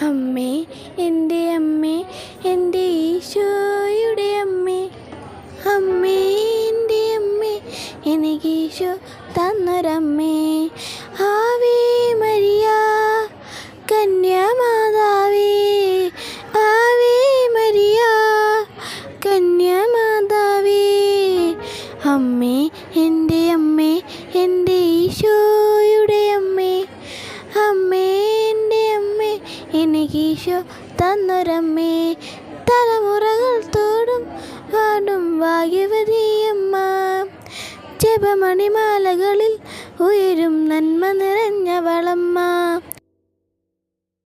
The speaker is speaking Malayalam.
അമ്മേ, എൻ്റെ അമ്മേ, എൻ്റെ ഈശോയുടെ അമ്മേ, അമ്മേ, എൻ്റെ അമ്മേ, എനിക്കീശോ തന്നൊരമ്മേ. ആവേ മരിയ കന്യാമാതാവേ, ആവേ മരിയ കന്യാമാതാവേ. അമ്മേ, എൻ്റെ അമ്മേ, എൻ്റെ ഈശോയുടെ അമ്മേ, അമ്മേ, എൻ്റെ അമ്മേ, എനിക്കീശോ തന്നൊരമ്മേ. തലമുറകൾ തോടും പാടും ഭാഗ്യവതിയമ്മ, ജപമണിമാലകളിൽ ഉയരും നന്മ നിറഞ്ഞവളമ്മ.